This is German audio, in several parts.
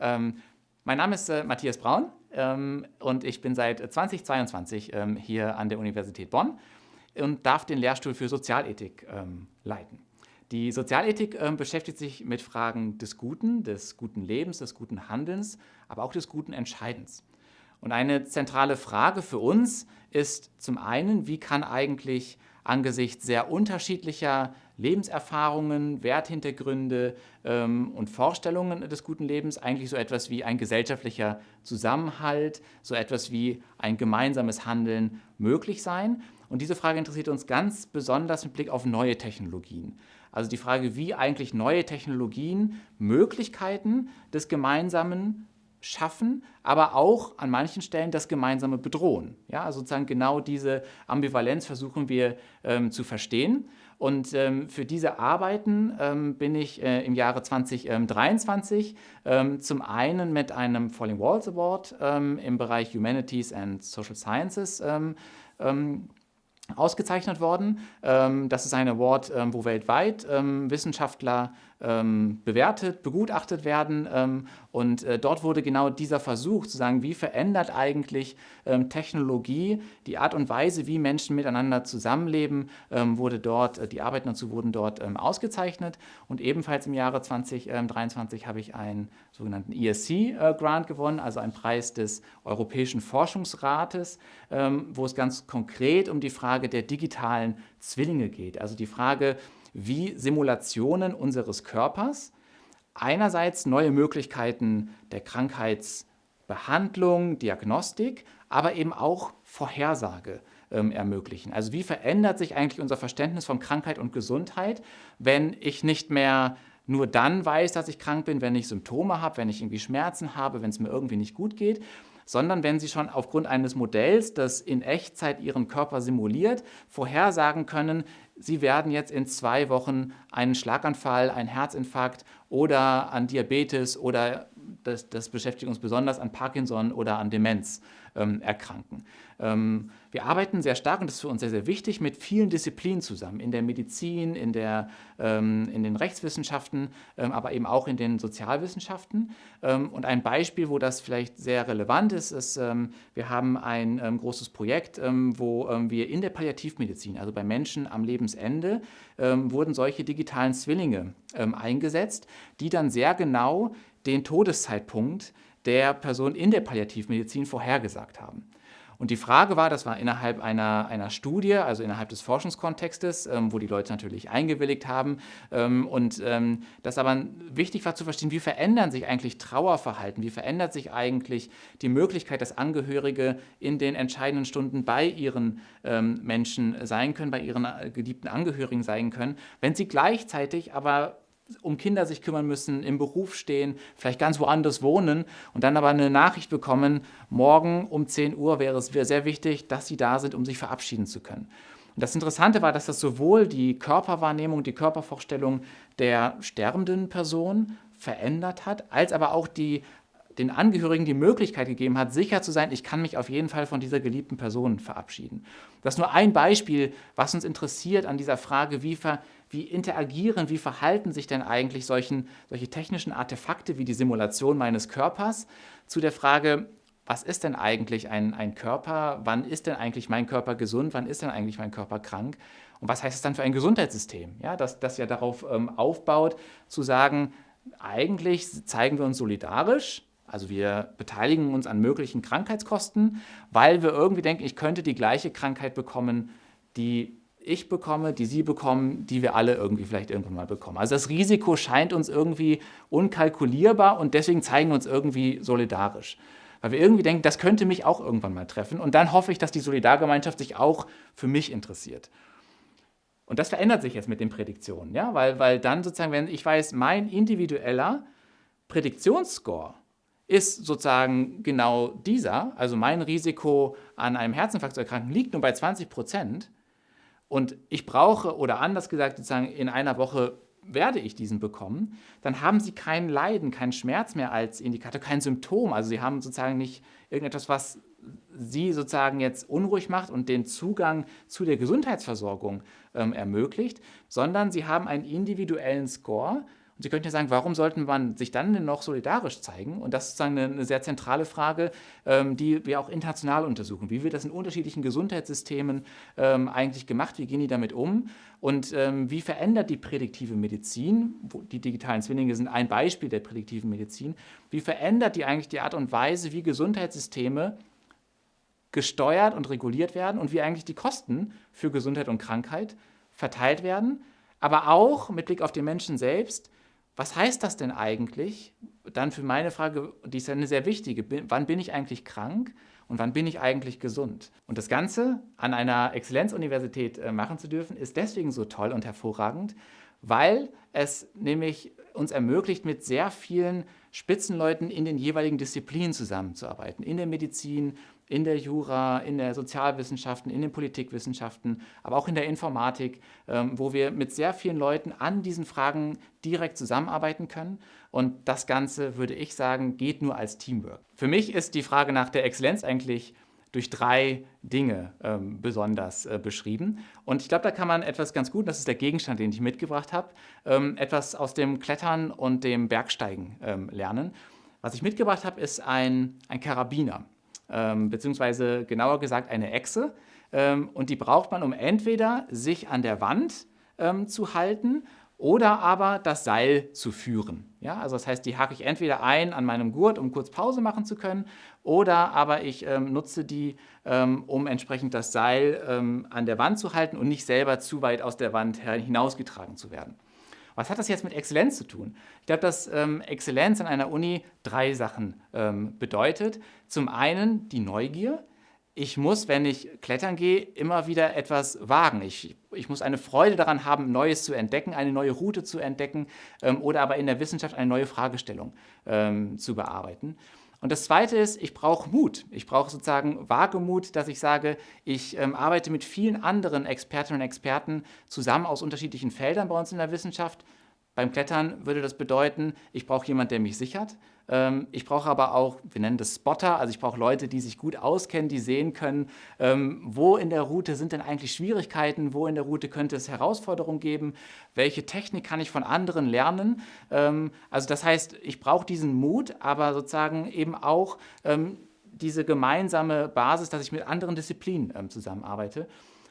Mein Name ist Matthias Braun und ich bin seit 2022 hier an der Universität Bonn und darf den Lehrstuhl für Sozialethik leiten. Die Sozialethik beschäftigt sich mit Fragen des guten Lebens, des guten Handelns, aber auch des guten Entscheidens. Und eine zentrale Frage für uns ist zum einen, wie kann eigentlich angesichts sehr unterschiedlicher Lebenserfahrungen, Werthintergründe und Vorstellungen des guten Lebens eigentlich so etwas wie ein gesellschaftlicher Zusammenhalt, so etwas wie ein gemeinsames Handeln möglich sein? Und diese Frage interessiert uns ganz besonders mit Blick auf neue Technologien. Also die Frage, wie eigentlich neue Technologien Möglichkeiten des Gemeinsamen schaffen, aber auch an manchen Stellen das Gemeinsame bedrohen. Ja, also sozusagen genau diese Ambivalenz versuchen wir zu verstehen. Und für diese Arbeiten bin ich im Jahre 2023 zum einen mit einem Falling Walls Award im Bereich Humanities and Social Sciences ausgezeichnet worden. Das ist ein Award, wo weltweit Wissenschaftler bewertet, begutachtet werden. Und dort wurde genau dieser Versuch zu sagen, wie verändert eigentlich Technologie die Art und Weise, wie Menschen miteinander zusammenleben, wurde dort, die Arbeiten dazu wurden dort ausgezeichnet. Und ebenfalls im Jahre 2023 habe ich einen sogenannten ESC-Grant gewonnen, also einen Preis des Europäischen Forschungsrates, wo es ganz konkret um die Frage der digitalen Zwillinge geht. Also die Frage, wie Simulationen unseres Körpers einerseits neue Möglichkeiten der Krankheitsbehandlung, Diagnostik, aber eben auch Vorhersage ermöglichen. Also wie verändert sich eigentlich unser Verständnis von Krankheit und Gesundheit, wenn ich nicht mehr nur dann weiß, dass ich krank bin, wenn ich Symptome habe, wenn ich irgendwie Schmerzen habe, wenn es mir irgendwie nicht gut geht, sondern wenn Sie schon aufgrund eines Modells, das in Echtzeit Ihren Körper simuliert, vorhersagen können, Sie werden jetzt in 2 Wochen einen Schlaganfall, einen Herzinfarkt oder an Diabetes oder das beschäftigt uns besonders an Parkinson oder an Demenz erkranken. Wir arbeiten sehr stark, und das ist für uns sehr, sehr wichtig, mit vielen Disziplinen zusammen, in der Medizin, in den Rechtswissenschaften, aber eben auch in den Sozialwissenschaften. Und ein Beispiel, wo das vielleicht sehr relevant ist, ist, wir haben ein großes Projekt, wo wir in der Palliativmedizin, also bei Menschen am Lebensende, wurden solche digitalen Zwillinge eingesetzt, die dann sehr genau den Todeszeitpunkt der Person in der Palliativmedizin vorhergesagt haben. Und die Frage war, das war innerhalb einer Studie, also innerhalb des Forschungskontextes, wo die Leute natürlich eingewilligt haben. Das aber wichtig war zu verstehen, wie verändern sich eigentlich Trauerverhalten, wie verändert sich eigentlich die Möglichkeit, dass Angehörige in den entscheidenden Stunden bei ihren Menschen sein können, bei ihren geliebten Angehörigen sein können, wenn sie gleichzeitig aber um Kinder sich kümmern müssen, im Beruf stehen, vielleicht ganz woanders wohnen und dann aber eine Nachricht bekommen, morgen um 10 Uhr wäre es sehr wichtig, dass sie da sind, um sich verabschieden zu können. Und das Interessante war, dass das sowohl die Körperwahrnehmung, die Körpervorstellung der sterbenden Person verändert hat, als aber auch den Angehörigen die Möglichkeit gegeben hat, sicher zu sein, ich kann mich auf jeden Fall von dieser geliebten Person verabschieden. Das ist nur ein Beispiel, was uns interessiert an dieser Frage, wie interagieren, wie verhalten sich denn eigentlich solche technischen Artefakte wie die Simulation meines Körpers zu der Frage, was ist denn eigentlich ein Körper, wann ist denn eigentlich mein Körper gesund, wann ist denn eigentlich mein Körper krank und was heißt es dann für ein Gesundheitssystem, ja, das ja darauf aufbaut, zu sagen, eigentlich zeigen wir uns solidarisch, also wir beteiligen uns an möglichen Krankheitskosten, weil wir irgendwie denken, ich könnte die gleiche Krankheit bekommen, die ich bekomme, die Sie bekommen, die wir alle irgendwie vielleicht irgendwann mal bekommen. Also das Risiko scheint uns irgendwie unkalkulierbar und deswegen zeigen wir uns irgendwie solidarisch. Weil wir irgendwie denken, das könnte mich auch irgendwann mal treffen und dann hoffe ich, dass die Solidargemeinschaft sich auch für mich interessiert. Und das verändert sich jetzt mit den Prädiktionen, ja? Weil dann sozusagen, wenn ich weiß, mein individueller Prädiktionsscore ist sozusagen genau dieser, also mein Risiko an einem Herzinfarkt zu erkranken liegt nur bei 20%, und ich brauche, oder anders gesagt, sozusagen in einer Woche werde ich diesen bekommen, dann haben Sie kein Leiden, keinen Schmerz mehr als Indikator, kein Symptom. Also Sie haben sozusagen nicht irgendetwas, was Sie sozusagen jetzt unruhig macht und den Zugang zu der Gesundheitsversorgung ermöglicht, sondern Sie haben einen individuellen Score. Und Sie könnten ja sagen, warum sollte man sich dann denn noch solidarisch zeigen? Und das ist sozusagen eine sehr zentrale Frage, die wir auch international untersuchen. Wie wird das in unterschiedlichen Gesundheitssystemen eigentlich gemacht? Wie gehen die damit um? Und wie verändert die prädiktive Medizin, die digitalen Zwillinge sind ein Beispiel der prädiktiven Medizin, wie verändert die eigentlich die Art und Weise, wie Gesundheitssysteme gesteuert und reguliert werden und wie eigentlich die Kosten für Gesundheit und Krankheit verteilt werden? Aber auch mit Blick auf den Menschen selbst, was heißt das denn eigentlich? Dann für meine Frage, die ist ja eine sehr wichtige, wann bin ich eigentlich krank und wann bin ich eigentlich gesund? Und das Ganze an einer Exzellenzuniversität machen zu dürfen, ist deswegen so toll und hervorragend, weil es nämlich uns ermöglicht, mit sehr vielen Spitzenleuten in den jeweiligen Disziplinen zusammenzuarbeiten. In der Medizin, in der Jura, in der Sozialwissenschaften, in den Politikwissenschaften, aber auch in der Informatik, wo wir mit sehr vielen Leuten an diesen Fragen direkt zusammenarbeiten können. Und das Ganze, würde ich sagen, geht nur als Teamwork. Für mich ist die Frage nach der Exzellenz eigentlich durch 3 Dinge besonders beschrieben. Und ich glaube, da kann man etwas ganz gut, das ist der Gegenstand, den ich mitgebracht habe, etwas aus dem Klettern und dem Bergsteigen lernen. Was ich mitgebracht habe, ist ein Karabiner, beziehungsweise genauer gesagt eine Echse. Und die braucht man, um entweder sich an der Wand zu halten oder aber das Seil zu führen. Ja, also das heißt, die hake ich entweder ein an meinem Gurt, um kurz Pause machen zu können, oder aber ich nutze die, um entsprechend das Seil an der Wand zu halten und nicht selber zu weit aus der Wand hinausgetragen zu werden. Was hat das jetzt mit Exzellenz zu tun? Ich glaube, dass Exzellenz an einer Uni 3 Sachen bedeutet. Zum einen die Neugier. Ich muss, wenn ich klettern gehe, immer wieder etwas wagen. Ich muss eine Freude daran haben, Neues zu entdecken, eine neue Route zu entdecken oder aber in der Wissenschaft eine neue Fragestellung zu bearbeiten. Und das Zweite ist, ich brauche Mut. Ich brauche sozusagen Wagemut, dass ich sage, ich arbeite mit vielen anderen Expertinnen und Experten zusammen aus unterschiedlichen Feldern bei uns in der Wissenschaft. Beim Klettern würde das bedeuten, ich brauche jemanden, der mich sichert. Ich brauche aber auch, wir nennen das Spotter, also ich brauche Leute, die sich gut auskennen, die sehen können, wo in der Route sind denn eigentlich Schwierigkeiten, wo in der Route könnte es Herausforderungen geben, welche Technik kann ich von anderen lernen. Also das heißt, ich brauche diesen Mut, aber sozusagen eben auch diese gemeinsame Basis, dass ich mit anderen Disziplinen zusammenarbeite.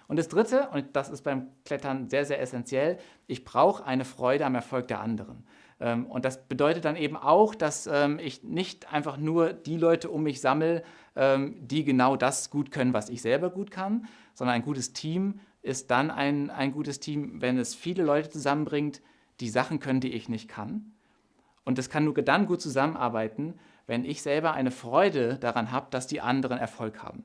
Und das Dritte, und das ist beim Klettern sehr, sehr essentiell, ich brauche eine Freude am Erfolg der anderen. Und das bedeutet dann eben auch, dass ich nicht einfach nur die Leute um mich sammle, die genau das gut können, was ich selber gut kann, sondern ein gutes Team ist dann ein gutes Team, wenn es viele Leute zusammenbringt, die Sachen können, die ich nicht kann. Und das kann nur dann gut zusammenarbeiten, wenn ich selber eine Freude daran habe, dass die anderen Erfolg haben.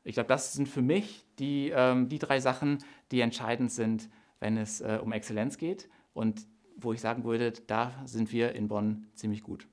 Ich glaube, das sind für mich die 3 Sachen, die entscheidend sind, wenn es um Exzellenz geht und wo ich sagen würde, da sind wir in Bonn ziemlich gut.